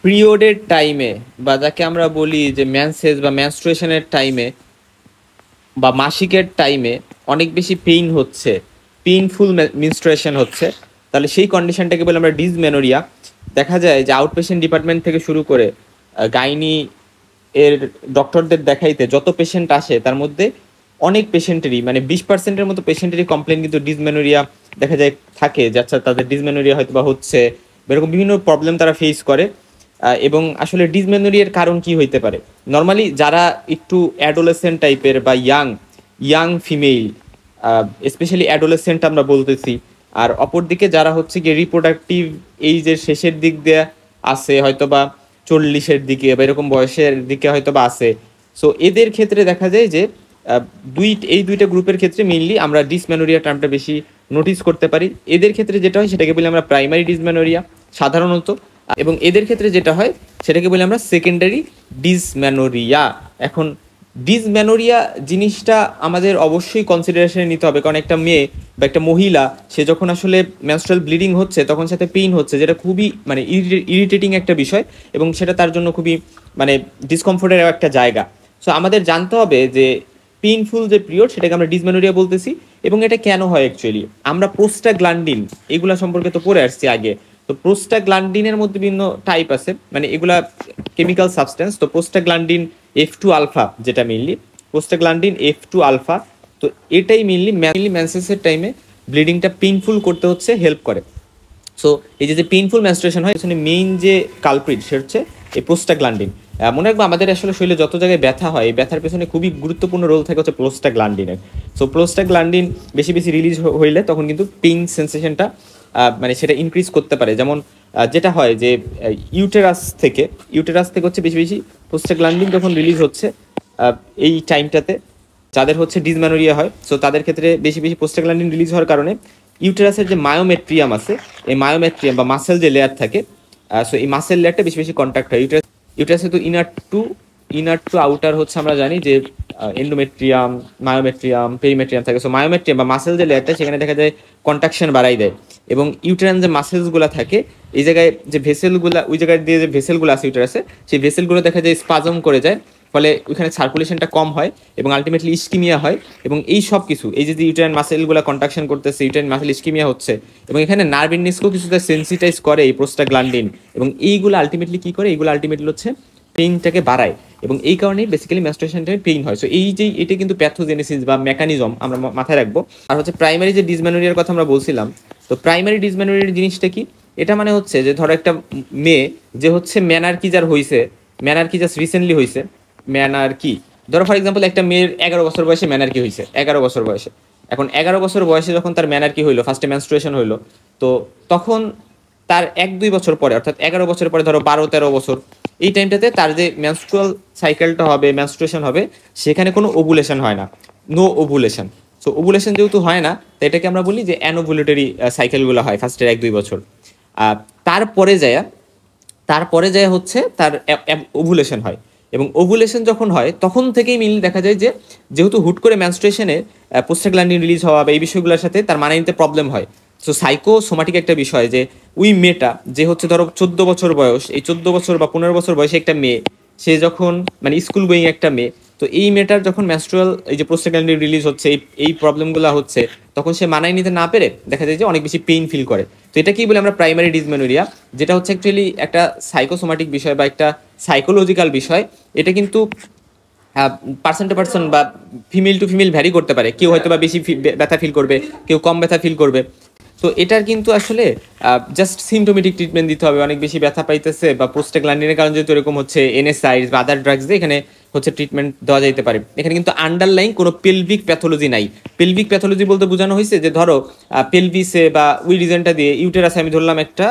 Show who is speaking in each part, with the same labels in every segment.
Speaker 1: পিরিয়ডের টাইমে বা যাকে আমরা বলি যে মেন্সেস বা মেনস্ট্রুয়েশনের টাইমে বা মাসিকের টাইমে অনেক বেশি পেইন হচ্ছে, পেইনফুল মেনস্ট্রুয়েশন হচ্ছে, তাহলে সেই কন্ডিশনটাকে বলে আমরা ডিসমেনোরিয়া। দেখা যায় যে আউটপেশেন্ট ডিপার্টমেন্ট থেকে শুরু করে গাইনি এর ডক্টরদের দেখাইতে যত পেশেন্ট আসে তার মধ্যে অনেক পেশেন্টেরই মানে 20%-এর মতো পেশেন্টেরই কমপ্লেন কিন্তু ডিসমেনোরিয়া দেখা যায় থাকে, যে আচ্ছা তাদের ডিসমেনোরিয়া হয়তো বা হচ্ছে, এরকম বিভিন্ন প্রবলেম তারা ফেস করে। এবং আসলে ডিসমেনোরিয়ার কারণ কি হইতে পারে? নর্মালি যারা একটু অ্যাডোলেসেন্ট টাইপের বা young young female, specially adolescent আমরা বলতেছি, আর অপরদিকে যারা হচ্ছে গিয়ে রিপ্রোডাক্টিভ এইজের শেষের দিক দিয়ে আছে, হয়তো বা 40-এর দিকে বা এরকম বয়সের দিকে হয়তো বা আছে, সো এদের ক্ষেত্রে দেখা যায় যে এই দুইটা গ্রুপের ক্ষেত্রে মেইনলি আমরা ডিসমেনোরিয়া টার্মটা বেশি নোটিস করতে পারি। এদের ক্ষেত্রে যেটা হয় সেটাকে বলি আমরা প্রাইমারি ডিসমেনোরিয়া সাধারণত, এবং এদের ক্ষেত্রে যেটা হয় সেটাকে বলি আমরা সেকেন্ডারি ডিসমেনোরিয়া। এখন ডিসমেনোরিয়া জিনিসটা আমাদের অবশ্যই কনসিডারেশনে নিতে হবে, কারণ একটা মেয়ে বা একটা মহিলা সে যখন আসলে মেনস্ট্রুয়াল ব্লিডিং হচ্ছে তখন সাথে পেইন হচ্ছে, যেটা খুবই মানে ইরিটেটিং একটা বিষয়, এবং সেটা তার জন্য খুবই মানে ডিসকমফোর্টের একটা জায়গা। সো আমাদের জানতে হবে যে পেইনফুল যে পিরিয়ড সেটাকে আমরা ডিসমেনোরিয়া বলতেছি, এবং এটা কেন হয় অ্যাকচুয়ালি। আমরা প্রোস্টাগ্ল্যান্ডিন এগুলা সম্পর্কে তো পড়ে আসছি আগে। তো প্রোস্টাগ্ল্যান্ডিনের মধ্যে বিভিন্ন টাইপ আছে, মানে এগুলা কেমিক্যাল সাবস্টেন্স। তো প্রোস্টাগ্ল্যান্ডিন F2 আলফা, যেটা মেইনলি প্রোস্টাগ্ল্যান্ডিন F2 আলফা, তো এটাই মেইনলি মেন্সেসের টাইমে ব্লিডিংটা পেইনফুল করতে হচ্ছে হেল্প করে। সো এই যে পেইনফুল মেনস্ট্রুয়েশন হয় এখানে মেইন যে কালপ্রিট সে হচ্ছে এই প্রোস্টাগ্ল্যান্ডিন। মনে রাখবো আমাদের আসলে শরীরে যত জায়গায় ব্যথা হয় এই ব্যথার পেছনে খুবই গুরুত্বপূর্ণ রোল থাকে হচ্ছে প্রোস্টাগ্ল্যান্ডিনের। সো প্রোস্টাগ্ল্যান্ডিন বেশি বেশি রিলিজ হইলে তখন কিন্তু পেইন সেন্সেশনটা মানে সেটা ইনক্রিজ করতে পারে। যেমন যেটা হয় যে ইউটেরাস থেকে হচ্ছে বেশি বেশি প্রোস্টাগ্ল্যান্ডিন যখন রিলিজ হচ্ছে এই টাইমটাতে যাদের হচ্ছে ডিসমেনোরিয়া হয়, সো তাদের ক্ষেত্রে বেশি বেশি প্রোস্টাগ্ল্যান্ডিন রিলিজ হওয়ার কারণে ইউটেরাসের যে মায়োমেট্রিয়াম আছে, এই মায়োমেট্রিয়াম বা মাসেল যে লেয়ার থাকে, সো এই মাসেল লেয়ারটা বেশি বেশি কন্ট্যাক্ট হয়। ইউটেরাসে তো ইনার টু আউটার হচ্ছে আমরা জানি যে এন্ডোমেট্রিয়াম, মায়োমেট্রিয়াম, পেরিমেট্রিয়াম থাকে। সো মায়োমেট্রিয়াম বা মাসেল যে লেয়ারটা সেখানে দেখা যায় কন্ট্রাকশন বাড়াই দেয়, এবং ইউটেরান যে মাসেলসগুলো থাকে এই জায়গায় যে ভেসেলগুলো, ওই জায়গায় দিয়ে যে ভেসেলগুলো আছে ইউটেরাসে, সেই ভেসেলগুলো দেখা যায় স্পাজম করে যায়, ফলে ওইখানে সার্কুলেশনটা কম হয় এবং আলটিমেটলি ইস্কিমিয়া হয়। এবং এই সব কিছু এই যে ইউটেরাইন মাসেলগুলো কন্ট্রাকশন করতেছে, ইউটেরাইন মাসেল ইস্কিমিয়া হচ্ছে, এবং এখানে নার্ভ ইন্ডেক্সকেও কিছুটা সেন্সিটাইজ করে এই প্রোস্টাগ্ল্যান্ডিন, এবং এইগুলো আলটিমেটলি কি করে, এইগুলো আলটিমেটলি হচ্ছে পেইনটাকে বাড়ায়, এবং এই কারণেই বেসিক্যালি মেনস্ট্রুয়েশন টাইমে পেইন হয়। সো এই যে এটা কিন্তু প্যাথোজেনেসিস বা মেকানিজম আমরা মাথায় রাখবো। আর হচ্ছে প্রাইমারি যে ডিসমেনোরিয়ার কথা আমরা বলছিলাম, তো প্রাইমারি ডিসমেনোরিয়ার জিনিসটা কি? এটা মানে হচ্ছে যে ধরো একটা মেয়ে যে হচ্ছে ম্যানার্কি যার হইছে, ম্যানার্কি জাস্ট রিসেন্টলি হইছে, ম্যানার্কি ধরো ফর এক্সাম্পল একটা মেয়ের 11 বছর বয়সে ম্যানার্কি হইছে, 11 বছর বয়সে। এখন 11 বছর বয়সে যখন তার ম্যানার্কি হইলো, ফার্স্টে মেনস্ট্রুয়েশন হইলো, তো তখন তার 1-2 বছর পরে, অর্থাৎ 11 বছর পরে ধরো 12-13 বছর, এই টাইমটাতে তার যে মেনস্ট্রুয়াল সাইকেলটা হবে, মেনস্ট্রুয়েশন হবে, সেখানে কোনো ওভুলেশন হয় না, নো ওভুলেশন। সো ওভুলেশন যেহেতু হয় না, তো এটাকে আমরা বলি যে অ্যানোভুলেটরি সাইকেলগুলো হয় ফার্স্টের 1-2 বছর। তারপরে যায় হচ্ছে তার ওভুলেশন হয়, এবং ওভুলেশন যখন হয় তখন থেকেই মিল দেখা যায় যে যেহেতু হুট করে মেনস্ট্রুয়েশনে প্রোস্টাগ্ল্যান্ডিন রিলিজ হওয়া বা এই বিষয়গুলোর সাথে তার মানিয়ে নিতে প্রবলেম হয়। সো সাইকোসোমাটিক একটা বিষয় যে ওই মেয়েটা যে হচ্ছে ধরো 14 বছর বয়স, এই 14 বছর বা 15 বছর বয়সে একটা মেয়ে, সে যখন মানে স্কুল গোয়িং একটা মেয়ে, তো এই মেয়েটার যখন মেনস্ট্রুয়াল এই যে প্রোস্টাগ্ল্যান্ডিন রিলিজ হচ্ছে, এই প্রবলেমগুলো হচ্ছে, তখন সে মানায় নিতে না পেরে দেখা যায় যে অনেক বেশি পেইন ফিল করে। তো এটা কি বলে আমরা প্রাইমারি ডিসমেনোরিয়া, যেটা হচ্ছে অ্যাকচুয়ালি একটা সাইকোসোমাটিক বিষয় বা একটা সাইকোলজিক্যাল বিষয়। এটা কিন্তু পার্সন টু পার্সন বা ফিমেল টু ফিমেল ভ্যারি করতে পারে, কেউ হয়তো বা বেশি ব্যথা ফিল করবে, কেউ কম ব্যথা ফিল করবে। তো এটার কিন্তু আসলে জাস্ট সিমটোমেটিক ট্রিটমেন্ট দিতে হবে। অনেক বেশি ব্যথা পাইতেছে বা প্রোস্টাগ্ল্যান্ডিনের কারণে যেহেতু এরকম হচ্ছে, এনএসআইডস বা আদার ড্রাগস দিয়ে এখানে হচ্ছে ট্রিটমেন্ট দেওয়া যেতে পারে। এখানে কিন্তু আন্ডারলাইং কোনো পেলভিক প্যাথোলজি নাই। পেলভিক প্যাথোলজি বলতে বোঝানো হয়েছে যে ধরো পেলভিসে বা ওই রিজনটা দিয়ে ইউটেরাসে আমি ধরলাম একটা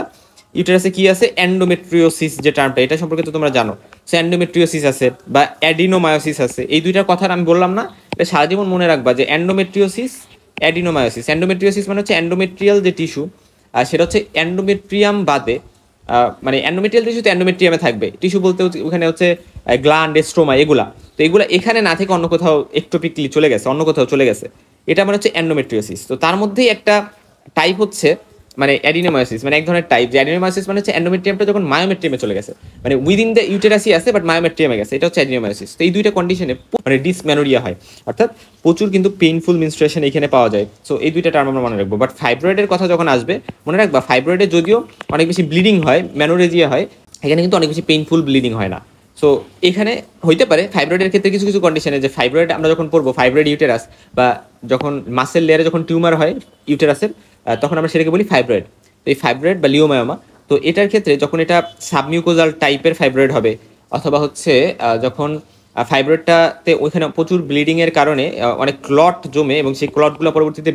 Speaker 1: ইউটেরাসে কি আছে, অ্যান্ডোমেট্রিওসিস যে টার্মটা, এটা সম্পর্কে তো তোমরা জানো। সো অ্যান্ডোমেট্রিওসিস আছে বা অ্যাডিনোমায়োসিস আছে, এই দুইটার কথা আমি বললাম না, এটা সারা জীবন মনে রাখবা যে অ্যান্ডোমেট্রিওসিস, অ্যাডিনোমায়োসিস। অ্যান্ডোমেট্রিওসিস মানে হচ্ছে অ্যান্ডোমেট্রিয়াল যে টিস্যু, আর সেটা হচ্ছে অ্যান্ডোমেট্রিয়াম বাদে, মানে অ্যান্ডোমেট্রিয়াল টিস্যু তো অ্যান্ডোমেট্রিয়ামে থাকবে, টিস্যু বলতে ওখানে হচ্ছে গ্ল্যান্ড, স্ট্রোমা, এগুলা। তো এগুলো এখানে না থেকে অন্য কোথাও একটোপিকলি চলে গেছে, অন্য কোথাও চলে গেছে, এটা মানে হচ্ছে অ্যান্ডোমেট্রিওসিস। তো তার মধ্যেই একটা টাইপ হচ্ছে মানে অ্যাডিনোমায়োসিস মানে এক ধরনের টাইপ, যে অ্যাডিনোমায়োসিস মানে হচ্ছে এন্ডোমেট্রিয়ামটা যখন মায়োমেট্রিয়ামে চলে গেছে, মানে উইদিন দ্য ইউটেরাসই আছে বাট মায়োমেট্রিয়ামে গেছে, এটা হচ্ছে অ্যাডিনোমায়োসিস। তো এই দুইটা কন্ডিশনে মানে ডিসমেনোরিয়া হয়, অর্থাৎ প্রচুর কিন্তু পেইনফুল মেনস্ট্রুয়েশন এখানে পাওয়া যায়। সো এই দুইটা টার্ম আমরা মনে রাখবো। বাট ফাইব্রয়েডের কথা যখন আসবে মনে রাখবা, ফাইব্রয়েডে যদিও অনেক বেশি ব্লিডিং হয়, ম্যানোরেজিয়া হয়, এখানে কিন্তু অনেক বেশি পেইনফুল ব্লিডিং হয় না। সো এখানে হইতে পারে ফাইব্রয়েডের ক্ষেত্রে কিছু কিছু কন্ডিশনে, যে ফাইব্রয়েড আমরা যখন পড়বো, ফাইব্রয়েড ইউটেরাস বা যখন মাসেল লেয়ারে যখন টিউমার হয় ইউটেরাসের, তখন আমরা সেটাকে বলি ফাইব্রয়েড। তো এই ফাইব্রয়েড বা লিওমায়োমা, তো এটার ক্ষেত্রে যখন এটা সাবমিউকোজাল টাইপের ফাইব্রয়েড হবে, অথবা হচ্ছে যখন ফাইব্রয়েডটাতে ওইখানে প্রচুর ব্লিডিং এর কারণে অনেক ক্লট জমে এবং সেই ক্লটগুলো পরবর্তীতে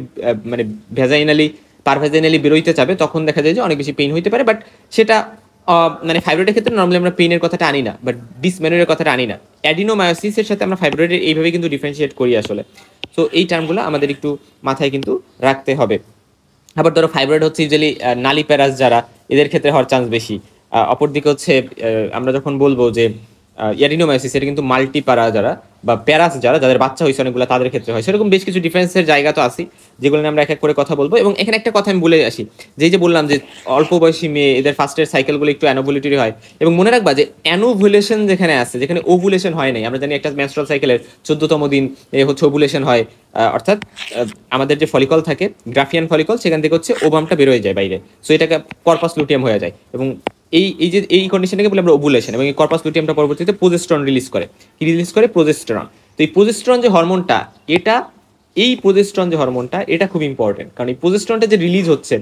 Speaker 1: মানে ভেজাইনালি পারভেজাইনালি বেরোইতে যাবে, তখন দেখা যায় যে অনেক বেশি পেইন হইতে পারে। বাট সেটা মানে ফাইব্রয়েডের ক্ষেত্রে নর্মালি আমরা পেইনের কথাটা আনি না, বাট ডিসমেনোরিয়ার কথাটা আনি না। অ্যাডিনোমায়োসিসের সাথে আমরা ফাইব্রয়েডের এইভাবে কিন্তু ডিফারেন্সিয়েট করি আসলে। সো এই টার্মগুলো আমাদের একটু মাথায় কিন্তু রাখতে হবে। আবার ধরো ফাইব্রয়েড হচ্ছে ইউজুয়ালি নালী প্যারাস যারা, এদের ক্ষেত্রে হওয়ার চান্স বেশি। অপরদিকে হচ্ছে আমরা যখন বলবো যে অ্যাডিনোমায়োসিস, এটা কিন্তু মাল্টিপারা যারা বা প্যারাস যারা, যাদের বাচ্চা হয়েছে অনেকগুলো, তাদের ক্ষেত্রে হয়। সেরকম বেশ কিছু ডিফারেন্সের জায়গা তো আছে, যেগুলো নিয়ে আমরা এক এক করে কথা বলবো। এবং এখানে একটা কথা আমি বলে আসি, যে বললাম যে অল্প বয়সী মেয়ে, এদের ফার্স্টের সাইকেলগুলো একটু অ্যানোভুলেটরি হয়। এবং মনে রাখবা যে অ্যানোভুলেশন যেখানে আছে, যেখানে ওভুলেশন হয় নাই, আমরা জানি একটা মেনস্ট্রুয়াল সাইকেলের 14তম দিন হচ্ছে ওভুলেশন হয়, অর্থাৎ আমাদের যে ফলিকল থাকে, গ্রাফিয়ান ফলিকল, সেখান থেকে হচ্ছে ওভামটা বের হয়ে যায় বাইরে। সো এটাকে কর্পাস লুটিয়াম হয়ে যায়। এবং এই কন্ডিশনটাকে বলে আমরা ওভুলেশন। এবং এই কর্পাস লুটিয়ামটা পরবর্তীতে প্রোজেস্টেরন রিলিজ করে। কি রিলিজ করে? প্রোজেস্টেরন। তো এই প্রোজেস্টেরন যে হরমোনটা, এটা খুব ইম্পর্টেন্ট, কারণ এই প্রোজেস্টেরনটা যে রিলিজ হচ্ছে,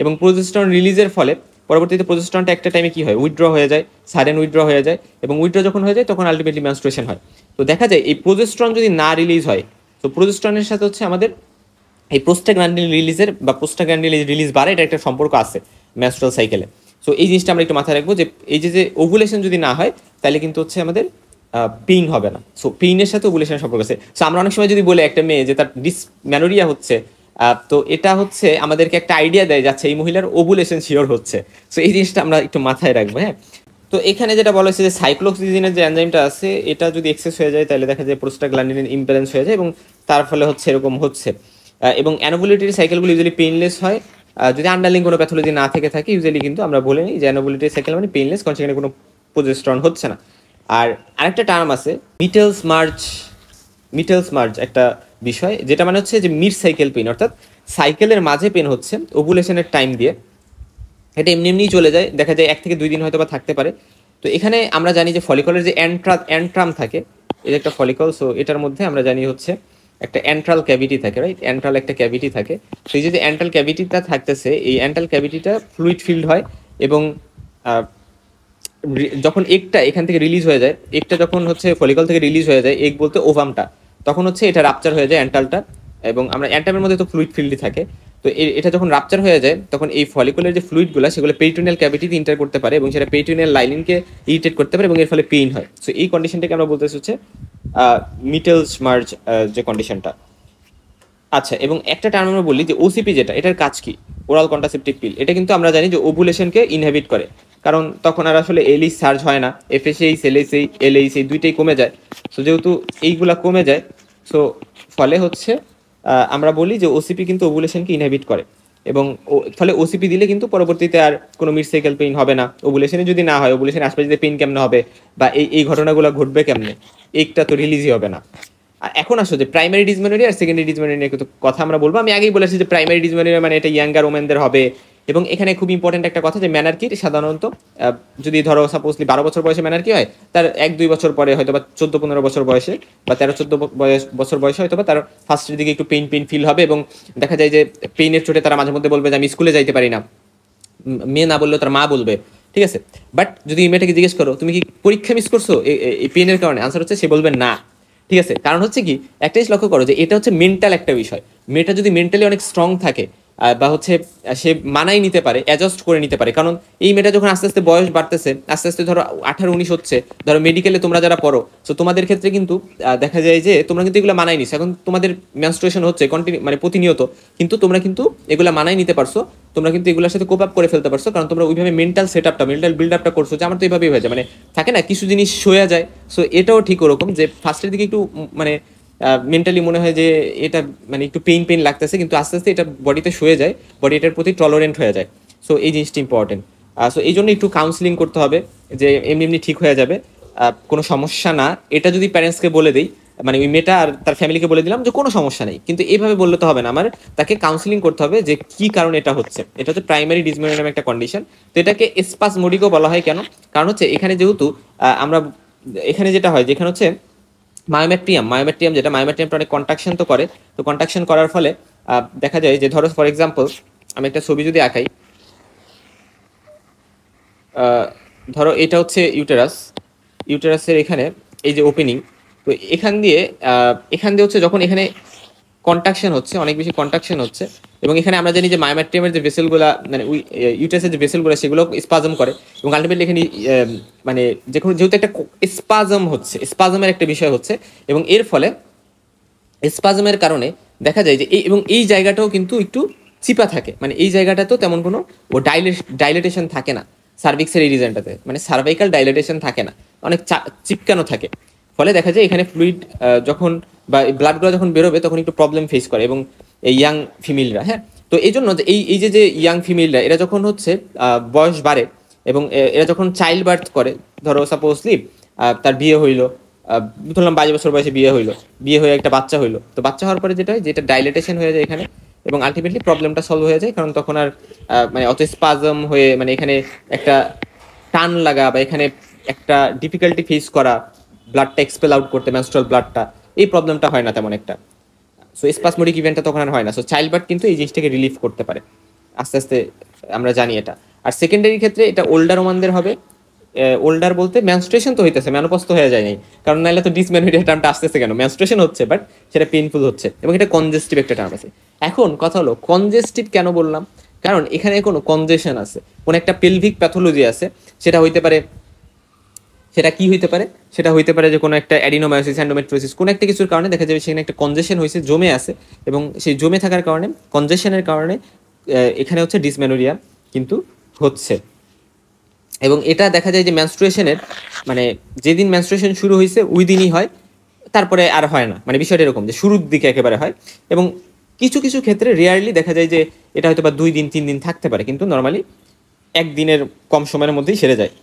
Speaker 1: এবং প্রোজেস্টেরন রিলিজের ফলে পরবর্তীতে প্রোজেস্টেরনটা একটা টাইমে কি হয়, উইথড্র হয়ে যায়, সাডেন উইথড্র হয়ে যায়। এবং উইথড্র যখন হয়ে যায় তখন আলটিমেটলি মেনস্ট্রুয়েশন হয়। তো দেখা যায় এই প্রোজেস্টেরন যদি না রিলিজ হয়, তো প্রোজেস্টেরনের সাথে হচ্ছে আমাদের এই প্রোস্টাগ্ল্যান্ডিন রিলিজের বা প্রোস্টাগ্ল্যান্ডিন রিলিজ বাড়ে, এটা একটা সম্পর্ক আছে মেনস্ট্রুয়াল সাইকেলে। সো এই জিনিসটা আমরা একটু মাথায় রাখবো, যে এই যে ওভুলেশন যদি না হয়, তাহলে কিন্তু হচ্ছে আমাদের পেইন হবে না। সো পেইনের সাথে ওভুলেশনের সম্পর্ক আছে। সো আমরা অনেক সময় যদি বলে একটা মেয়ে যে তার ডিসমেনোরিয়া হচ্ছে, তো এটা হচ্ছে আমাদেরকে একটা আইডিয়া দেয় যাচ্ছে এই মহিলার ওভুলেশন শিওর হচ্ছে। সো এই জিনিসটা আমরা একটু মাথায় রাখবো। হ্যাঁ, তো এখানে যেটা বলা হয়েছে যে সাইক্লোক্সিজিনের যে এনজাইমটা আছে, এটা যদি এক্সেস হয়ে যায়, তাহলে দেখা যায় প্রোস্টাগ্ল্যান্ডিনের ইমব্যালেন্স হয়ে যায়, এবং তার ফলে হচ্ছে এরকম হচ্ছে। এবং অ্যানোভুলেটরি সাইকেলগুলো ইউজুয়ালি পেইনলেস হয়, যদি আন্ডারলিং কোনো প্যাথোলজি না থেকে থাকে। ইউজুয়ালি কিন্তু আমরা বলে নিই যে অ্যানোভুলেটরি সাইকেল মানে পেইনলেস, কারণ সেখানে কোনো প্রোজেস্টেরন হচ্ছে না। আর আরেকটা টার্ম আছে মিটেলস মার্জ একটা বিষয়, যেটা মানে হচ্ছে যে মিড সাইকেল পেইন, অর্থাৎ সাইকেলের মাঝে পেন হচ্ছে ওভুলেশনের টাইম দিয়ে। এটা এমনি এমনিই চলে যায়, দেখা যায় 1 থেকে 2 দিন হয়তো বা থাকতে পারে। তো এখানে আমরা জানি যে ফলিকলের যে অ্যান্ট্রাম থাকে, এটা একটা ফলিকল। সো এটার মধ্যে আমরা জানি হচ্ছে একটা অ্যান্ট্রাল ক্যাভিটি থাকে, রাইট? অ্যান্ট্রাল একটা ক্যাভিটি থাকে। সেই যে অ্যান্ট্রাল ক্যাভিটিটা থাকতেছে, এই অ্যান্ট্রাল ক্যাভিটিটা ফ্লুইড ফিল্ড হয়। এবং যখন এগটা এখান থেকে রিলিজ হয়ে যায়, এগটা যখন হচ্ছে ফলিকল থেকে রিলিজ হয়ে যায়, এগ বলতে ওভামটা, তখন হচ্ছে এটা রাপচার হয়ে যায় অ্যান্ট্রালটা। এবং আমরা অ্যান্ট্রামের মধ্যে তো ফ্লুইড ফিল্ডই থাকে। তো এটা যখন রাপচার হয়ে যায়, তখন এই ফলিকুলের যে ফ্লুইডগুলো, সেগুলো পেরিটোনিয়াল ক্যাভিটিতে ইন্টার করতে পারে, এবং সেটা পেরিটোনিয়াল লাইনিংকে ইরিটেট করতে পারে, এবং এর ফলে পেইন হয়। সো এই কন্ডিশনটাকে আমরা বলতেছি হচ্ছে মিটেলস মার্জ যে কন্ডিশনটা। আচ্ছা, এবং একটা টার্ম আমরা বলি যে ওসিপি, যেটা এটার কাজ কি, ওরাল কন্ট্রাসেপটিভ পিল, এটা কিন্তু আমরা জানি যে ওভুলেশনকে ইনহিবিট করে। কারণ তখন আর আসলে এলইস সার্জ হয় না, এফএসএইচ এলএইচ এই দুইটাই কমে যায়। সো যেহেতু এইগুলা কমে যায়, সো ফলে হচ্ছে আমরা বলি যে ওসিপি কিন্তু ওভুলেশনকে ইনহিবিট করে। এবং ফলে ওসিপি দিলে কিন্তু পরবর্তীতে আর কোনো মিড সাইকেল পেইন হবে না। ওভুলেশনে যদি না হয়, ওভুলেশন আশপাশে যদি পেইন কেমনে হবে, বা এই ঘটনাগুলো ঘটবে কেমনে, একটা তো রিলিজই হবে না। আর এখন আসো যে প্রাইমারি ডিসমেনোরিয়া আর সেকেন্ডারি ডিসমেনোরিয়া নিয়ে কথা আমরা বলবো। আমি আগেই বলেছি যে প্রাইমারি ডিসমেনোরিয়া মানে এটা ইয়াঙ্গার ওমেনদের হবে। এবং এখানে খুব ইম্পর্টেন্ট একটা কথা, যে ম্যানার্কির সাধারণত যদি ধরো সাপোজলি 12 বছর বয়সে ম্যানার্কি হয়, তার 1-2 বছর পরে হয়তো বা 14-15 বছর বয়সে বা 13-14 বছর বয়সে হয়তো বা তার ফার্স্টের দিকে একটু পেইন ফিল হবে। এবং দেখা যায় যে পেইনের চোটে তারা মাঝে মধ্যে বলবে যে আমি স্কুলে যাইতে পারি না। মেয়ে না বললেও তার মা বলবে, ঠিক আছে? বাট যদি এই মেয়েটাকে জিজ্ঞেস করো তুমি কি পরীক্ষা মিস করছো এই পেইনের কারণে, আনসার হচ্ছে সে বলবে না। ঠিক আছে, কারণ হচ্ছে কি, একটা জিনিস লক্ষ্য করো যে এটা হচ্ছে মেন্টাল একটা বিষয়। মেয়েটা যদি মেন্টালি অনেক স্ট্রং থাকে, বা হচ্ছে সে মানাই নিতে পারে, অ্যাডজাস্ট করে নিতে পারে। কারণ এই মেয়েটা যখন আস্তে আস্তে বয়স বাড়তেছে, আস্তে আস্তে ধরো 18-19 হচ্ছে, ধরো মেডিকেলে তোমরা যারা পড়ো, তো তোমাদের ক্ষেত্রে কিন্তু দেখা যায় যে তোমরা কিন্তু এগুলো মানাই নিছো। এখন তোমাদের মেনস্ট্রুয়েশন হচ্ছে কন্টিনিউ, মানে প্রতিনিয়ত, কিন্তু তোমরা কিন্তু এগুলো মানাই নিতে পারছো, তোমরা কিন্তু এগুলোর সাথে কোপ আপ করে ফেলতে পারছো, কারণ তোমরা ওইভাবে মেন্টাল বিল্ড আপটা করছো যে আমার তো এইভাবেই হয়ে যায়। মানে থাকে না কিছু জিনিস সয়ে যায়। সো এটাও ঠিক ওরকম, যে ফার্স্টের দিকে একটু মানে মেন্টালি মনে হয় যে এটা মানে একটু পেইন পেইন লাগতেছে, কিন্তু আস্তে আস্তে এটা বডিতে শুয়ে যায়, বডি এটার প্রতি টলারেন্ট হয়ে যায়। সো এই জিনিসটা ইম্পর্টেন্ট। সো এই জন্য একটু কাউন্সিলিং করতে হবে যে এমনি এমনি ঠিক হয়ে যাবে, কোনো সমস্যা না। এটা যদি প্যারেন্টসকে বলে দিই, মানে ওই মেয়েটা আর তার ফ্যামিলিকে বলে দিলাম যে কোনো সমস্যা নেই, কিন্তু এইভাবে বললে তো হবে না, আমার তাকে কাউন্সিলিং করতে হবে যে কি কারণে এটা হচ্ছে। এটা হচ্ছে প্রাইমারি ডিসমেনোরিয়া নামে একটা কন্ডিশন। তো এটাকে স্পাজমোডিকও বলা হয় কেন? কারণ হচ্ছে এখানে যেহেতু আমরা এখানে যেটা হয়, যেখানে হচ্ছে মায়োমেট্রিয়াম যেটা মায়োমেট্রিয়ামটা অনেক কন্ট্রাকশন তো করে। তো কন্ট্রাকশন করার ফলে দেখা যায় যে ধরো ফর এক্সাম্পল আমি একটা ছবি যদি আঁকাই, ধরো এটা হচ্ছে ইউটেরাস, ইউটেরাসের এখানে এই যে ওপেনিং, তো এখান দিয়ে হচ্ছে যখন এখানে কন্ট্রাকশন হচ্ছে, অনেক বেশি কন্ট্রাকশন হচ্ছে, এবং এখানে আমরা জানি যে মায়োমেট্রিয়ামের যে ভেসেলগুলা মানে ইউটেরাসের যে ভেসেলগুলো সেগুলো স্পাজম করে, এবং আলটিমেটলি এখানে মানে যেহেতু একটা স্পাজম হচ্ছে, স্পাজমের একটা বিষয় হচ্ছে, এবং এর ফলে স্পাজমের কারণে দেখা যায় যে এই জায়গাটাও কিন্তু একটু চিপা থাকে, মানে এই জায়গাটা তো তেমন কোনো ডাইলেটেশন থাকে না সার্ভিক্সের এই রিজনটাতে, মানে সার্ভাইকাল ডাইলেটেশন থাকে না, অনেক চিপকানো থাকে। ফলে দেখা যায় এখানে ফ্লুইড যখন বা ব্লাডগুলো যখন বেরোবে তখন একটু প্রবলেম ফেস করে, এবং এই ইয়াং ফিমেলরা, হ্যাঁ। তো এই জন্য যে এই যে ইয়াং ফিমেলরা এরা যখন হচ্ছে বয়স বাড়ে, এবং এরা যখন চাইল্ড বার্থ করে, ধরো সাপোজলি তার বিয়ে হইলো, ধরলাম 22 বছর বয়সে বিয়ে হইলো, বিয়ে হয়ে একটা বাচ্চা হইলো, তো বাচ্চা হওয়ার পরে যেটা হয় যেটা ডাইলেটেশন হয়ে যায় এখানে, এবং আলটিমেটলি প্রবলেমটা সলভ হয়ে যায়, কারণ তখন আর মানে অত স্পাজম হয়ে মানে এখানে একটা টান লাগা বা এখানে একটা ডিফিকাল্টি ফেস করা ব্লাডটা এক্সপেল আউট করতে, মেনস্ট্রুয়াল ব্লাডটা, এই প্রবলেমটা হয় না তেমন একটা। সো স্পাসমোডিক ইভেন্টটা তখন আর হয় না। সো চাইল্ড বার্থ কিন্তু এই জিনিসটাকে রিলিফ করতে পারে আস্তে আস্তে, আমরা জানি এটা। আর সেকেন্ডারি ক্ষেত্রে এটা ওল্ডার ওমানদের হবে। ওল্ডার বলতে মেনস্ট্রুয়েশন তো হইতেছে, মেনোপজ তো হয়ে যায় নাই, কারণ নাহলে তো ডিসমেনোরিয়া টার্মটা আসতেছে কেন? মেনস্ট্রুয়েশন হচ্ছে, বাট সেটা পেইনফুল হচ্ছে, এবং এটা কনজেস্টিভ একটা টার্ম আছে। এখন কথা হলো কনজেস্টিভ কেন বললাম? কারণ এখানে কোনো কনজেশন আছে, কোন একটা পেলভিক প্যাথোলজি আছে, সেটা হইতে পারে, সেটা কি হইতে পারে? সেটা হইতে পারে যে কোনো একটা অ্যাডিনোমায়োসিস, এন্ডোমেট্রিওসিস, কোনো একটা কিছুর কারণে দেখা যাবে সেখানে একটা কনজেশন হয়েছে, জমে আছে, এবং সেই জমে থাকার কারণে, কনজেশনের কারণে এখানে হচ্ছে ডিসমেনোরিয়া কিন্তু হচ্ছে। এবং এটা দেখা যায় যে মেনস্ট্রুয়েশনের মানে যেদিন মেনস্ট্রুয়েশন শুরু হয়েছে ওই দিনই হয়, তারপরে আর হয় না, মানে বিষয়টা এরকম যে শুরুর দিকে একেবারে হয়, এবং কিছু কিছু ক্ষেত্রে রেয়ারলি দেখা যায় যে এটা হয়তো বা 2 দিন 3 দিন থাকতে পারে, কিন্তু নর্মালি একদিনের কম সময়ের মধ্যেই সেরে যায়।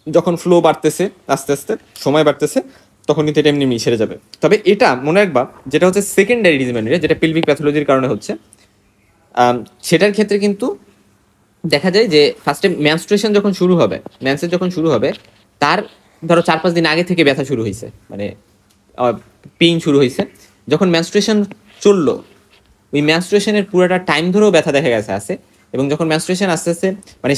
Speaker 1: যখন ফ্লো বাড়তেছে, আস্তে আস্তে সময় বাড়তেছে, তখন কিন্তু এটা এমনি এমনি সেরে যাবে। তবে এটা মনে রাখবা, যেটা হচ্ছে সেকেন্ডারি ডিসমেনোরিয়া, যেটা পেলভিক প্যাথোলজির কারণে হচ্ছে, সেটার ক্ষেত্রে কিন্তু দেখা যায় যে ফার্স্টে মেনস্ট্রুয়েশন যখন শুরু হবে, মেন্সেস যখন শুরু হবে, তার ধরো 4-5 দিন আগে থেকে ব্যথা শুরু হয়েছে, মানে পেইন শুরু হয়েছে। যখন মেনস্ট্রুয়েশন চললো, ওই মেনস্ট্রুয়েশনের পুরোটা টাইম ধরেও ব্যথা দেখা গেছে আছে, এবং যখন মেনস্ট্রুয়েশন আস্তে আস্তে মানে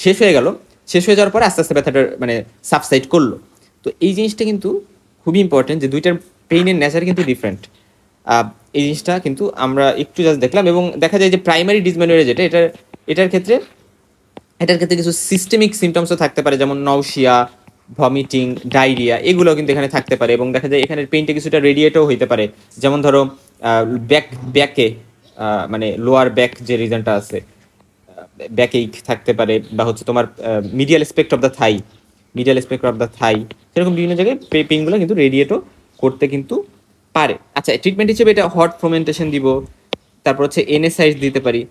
Speaker 1: শেষ হয়ে গেল, শেষ হয়ে যাওয়ার পরে আস্তে আস্তে ব্যথাটা মানে সাবসাইড করলো। তো এই জিনিসটা কিন্তু খুবই ইম্পর্টেন্ট যে দুইটার পেইনের নেচার কিন্তু ডিফারেন্ট। এই জিনিসটা কিন্তু আমরা একটু জাস্ট দেখলাম, এবং দেখা যায় যে প্রাইমারি ডিসমেনোরিয়া যেটা, এটার ক্ষেত্রে কিছু সিস্টেমিক সিমটমসও থাকতে পারে, যেমন নওশিয়া, ভমিটিং, ডায়রিয়া, এগুলো কিন্তু এখানে থাকতে পারে, এবং দেখা যায় এখানে পেইনটা কিছুটা রেডিয়েটও হইতে পারে। যেমন ধরো ব্যাকে মানে লোয়ার ব্যাক যে রিজনটা আছে, ব্যাক এইক থাকতে পারে, বা হচ্ছে তোমার মিডিয়াল স্পেক্ট অফ দ্য থাই, সেরকম বিভিন্ন জায়গায় পেইনগুলো কিন্তু রেডিয়েটও করতে কিন্তু পারে। আচ্ছা, ট্রিটমেন্ট হিসেবে এটা হট ফোমেন্টেশন দিব, তারপর হচ্ছে এনএসআইডস দিতে পারি,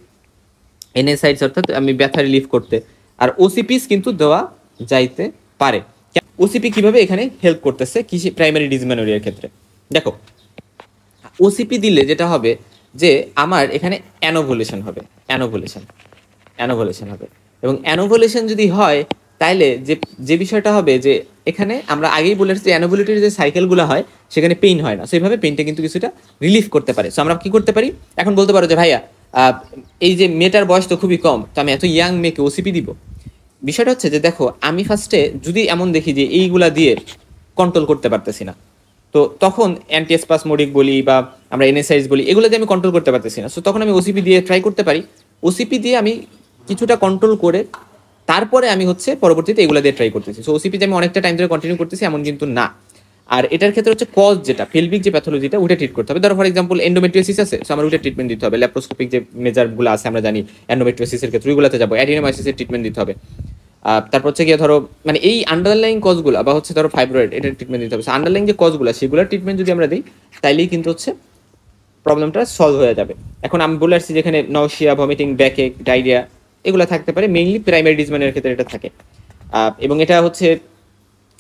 Speaker 1: এনএসআইডস অর্থাৎ আমি ব্যথা রিলিফ করতে, আর ওসিপিস কিন্তু দেওয়া যাইতে পারে। ওসিপি কিভাবে এখানে হেল্প করতেছে কি প্রাইমারি ডিসমেনোরিয়ার ক্ষেত্রে? দেখো, ওসিপি দিলে যেটা হবে যে আমার এখানে অ্যানোভুলেশন হবে, অ্যানোভুলেশন হবে, এবং অ্যানোভুলেশন যদি হয় তাইলে যে বিষয়টা হবে যে এখানে আমরা আগেই বলেছি যে অ্যানোভুলিটির যে সাইকেলগুলো হয় সেখানে পেইন হয় না, সেইভাবে পেইনটা কিন্তু কিছুটা রিলিফ করতে পারে। সো আমরা কি করতে পারি? এখন বলতে পারো যে ভাইয়া এই যে মেয়েটার বয়স তো খুবই কম, তো আমি এত ইয়াং মেয়েকে ওসিপি দিব? বিষয়টা হচ্ছে যে দেখো, আমি ফার্স্টে যদি এমন দেখি যে এইগুলা দিয়ে কন্ট্রোল করতে পারতেছি না, তো তখন অ্যান্টিস্পাসমোডিক বলি বা আমরা এনএসআইডস বলি, এগুলো দিয়ে আমি কন্ট্রোল করতে পারতেছি না, সো তখন আমি ওসিপি দিয়ে ট্রাই করতে পারি। ওসিপি দিয়ে আমি কিছুটা কন্ট্রোল করে তারপরে আমি হচ্ছে পরবর্তীতে এগুলো দিয়ে ট্রাই করতেছি। সো ওসিপি যে আমি অনেকটা টাইম ধরে কন্টিনিউ করতেছি এমন কিন্তু না। আর এটার ক্ষেত্রে হচ্ছে কজ যেটা পেলভিক যে প্যাথোলজিটা, ওটা ট্রিট করতে হবে। ধরো ফর এক্সাম্পল এন্ডোমেট্রিওসিস আছে, সো আমার ওটা ট্রিটমেন্ট দিতে হবে। ল্যাপ্রোস্কোপিক যে মেজারগুলো আছে আমরা জানি এন্ডোমেট্রিওসিসের ক্ষেত্রে ওইগুলোতে যাবো। অ্যাডিনোমাইসিসের ট্রিটমেন্ট দিতে হবে। তারপর হচ্ছে গিয়ে ধরো মানে এই আন্ডারলাইং কজগুলো বা হচ্ছে ধরো ফাইব্রয়েড এটা ট্রিটমেন্ট দিতে হবে। আন্ডারলাইং যে কজগুলো সেগুলোর ট্রিটমেন্ট যদি আমরা দিই তাইলেই কিন্তু হচ্ছে প্রবলেমটা সলভ হয়ে যাবে। এখন আমি বলে আসছি যেখানে নওশিয়া, ভমিটিং, ব্যাকএক, ডায়রিয়া এগুলো থাকতে পারে, মেইনলি প্রাইমারি ডিসমেনোরিয়ার ক্ষেত্রে এটা থাকে। এবং এটা হচ্ছে